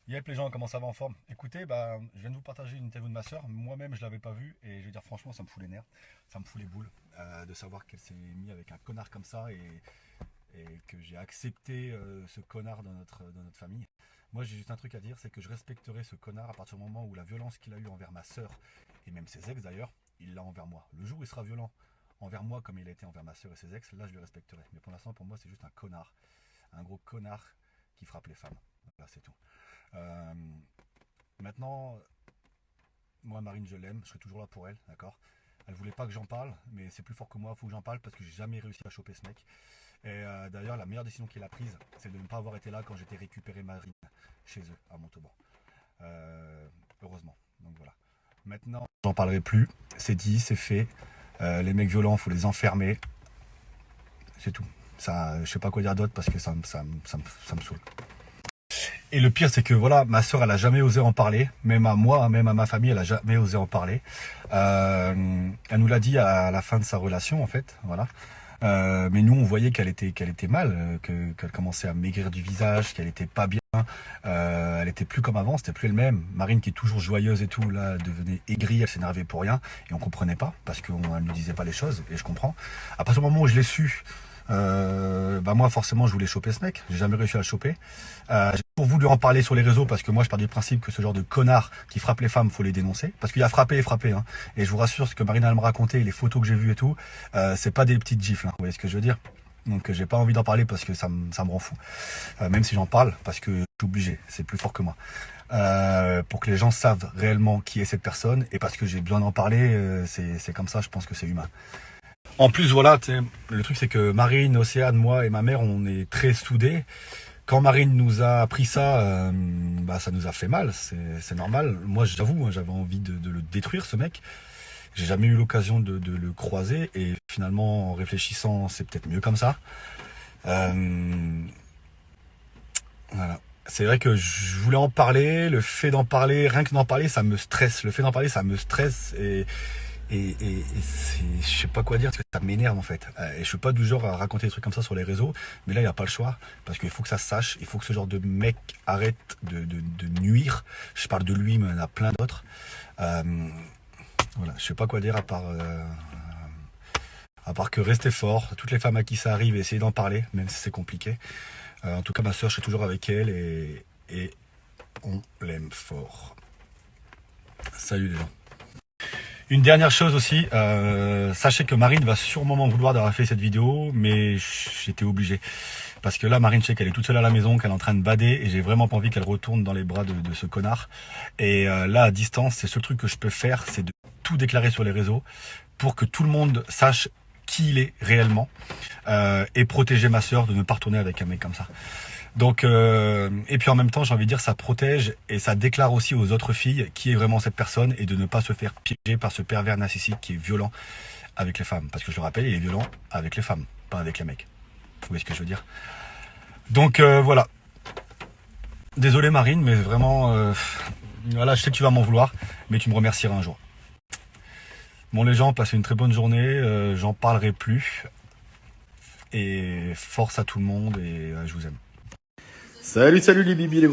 Yep les gens, comment ça va en forme? Écoutez, je viens de vous partager une interview de ma soeur. Moi-même, je l'avais pas vue et je vais dire franchement, ça me fout les nerfs, ça me fout les boules de savoir qu'elle s'est mise avec un connard comme ça et que j'ai accepté ce connard dans notre famille. Moi, j'ai juste un truc à dire, c'est que je respecterai ce connard à partir du moment où la violence qu'il a eue envers ma soeur et même ses ex d'ailleurs, il l'a envers moi. Le jour où il sera violent envers moi comme il a été envers ma soeur et ses ex, là je le respecterai. Mais pour l'instant, pour moi, c'est juste un connard, un gros connard qui frappe les femmes. Voilà, c'est tout. Euh, Maintenant, moi, Marine, je l'aime, je serai toujours là pour elle, d'accord. Elle voulait pas que j'en parle, mais c'est plus fort que moi, il faut que j'en parle parce que j'ai jamais réussi à choper ce mec. Et d'ailleurs, la meilleure décision qu'il a prise, c'est de ne pas avoir été là quand j'étais récupéré Marine chez eux, à Montauban. Heureusement, donc voilà. Maintenant, j'en parlerai plus, c'est dit, c'est fait. Les mecs violents, faut les enfermer, c'est tout. Ça, je sais pas quoi dire d'autre parce que ça me saoule. Et le pire, c'est que voilà, ma soeur, elle a jamais osé en parler, même à moi, même à ma famille, elle a jamais osé en parler. Elle nous l'a dit à la fin de sa relation, en fait, voilà. Mais nous, on voyait qu'elle était mal, qu'elle commençait à maigrir du visage, qu'elle était pas bien. Elle était plus comme avant, c'était plus elle-même. Marine, qui est toujours joyeuse et tout, là, devenait aigrie, elle s'énervait pour rien, et on comprenait pas parce qu'elle ne disait pas les choses, et je comprends. À partir du moment où je l'ai su, moi forcément je voulais choper ce mec, j'ai jamais réussi à le choper. J'ai toujours voulu en parler sur les réseaux parce que moi je pars du principe que ce genre de connard qui frappe les femmes, faut les dénoncer, parce qu'il y a frappé et frappé, hein. Et je vous rassure, ce que Marina elle me racontait, les photos que j'ai vues et tout, c'est pas des petites gifles, hein, vous voyez ce que je veux dire. Donc j'ai pas envie d'en parler parce que ça me rend fou, même si j'en parle parce que je suis obligé, c'est plus fort que moi. Pour que les gens savent réellement qui est cette personne, et parce que j'ai besoin d'en parler, c'est comme ça, je pense que c'est humain. En plus, voilà, le truc c'est que Marine, Océane, moi et ma mère, on est très soudés. Quand Marine nous a appris ça, ça nous a fait mal, c'est normal. Moi, j'avoue, moi, j'avais envie de le détruire, ce mec. J'ai jamais eu l'occasion de le croiser, et finalement, en réfléchissant, c'est peut-être mieux comme ça. Euh, voilà. C'est vrai que je voulais en parler, le fait d'en parler, rien que d'en parler, ça me stresse. Le fait d'en parler, ça me stresse, et je sais pas quoi dire parce que ça m'énerve en fait. Et je suis pas du genre à raconter des trucs comme ça sur les réseaux, mais là il n'y a pas le choix parce qu'il faut que ça se sache, il faut que ce genre de mec arrête de nuire. Je parle de lui, mais il y en a plein d'autres. Euh, voilà, je sais pas quoi dire à part que rester fort. Toutes les femmes à qui ça arrive, essayez d'en parler, même si c'est compliqué. En tout cas, ma soeur, je suis toujours avec elle et on l'aime fort. Salut les gens. Une dernière chose aussi, sachez que Marine va sûrement m'en vouloir d'avoir fait cette vidéo, mais j'étais obligé. Parce que là, Marine, je sais qu'elle est toute seule à la maison, qu'elle est en train de bader, et j'ai vraiment pas envie qu'elle retourne dans les bras de ce connard. Et là, à distance, c'est ce truc que je peux faire, c'est de tout déclarer sur les réseaux, pour que tout le monde sache qui il est réellement, et protéger ma soeur de ne pas retourner avec un mec comme ça. Donc, et puis en même temps, j'ai envie de dire, ça protège et ça déclare aussi aux autres filles qui est vraiment cette personne et de ne pas se faire piéger par ce pervers narcissique qui est violent avec les femmes. Parce que je le rappelle, il est violent avec les femmes, pas avec les mecs. Vous voyez ce que je veux dire? Donc voilà. Désolé Marine, mais vraiment, voilà, je sais que tu vas m'en vouloir, mais tu me remercieras un jour. Bon les gens, passez une très bonne journée, j'en parlerai plus. Et force à tout le monde et je vous aime. Salut, salut les bibis, les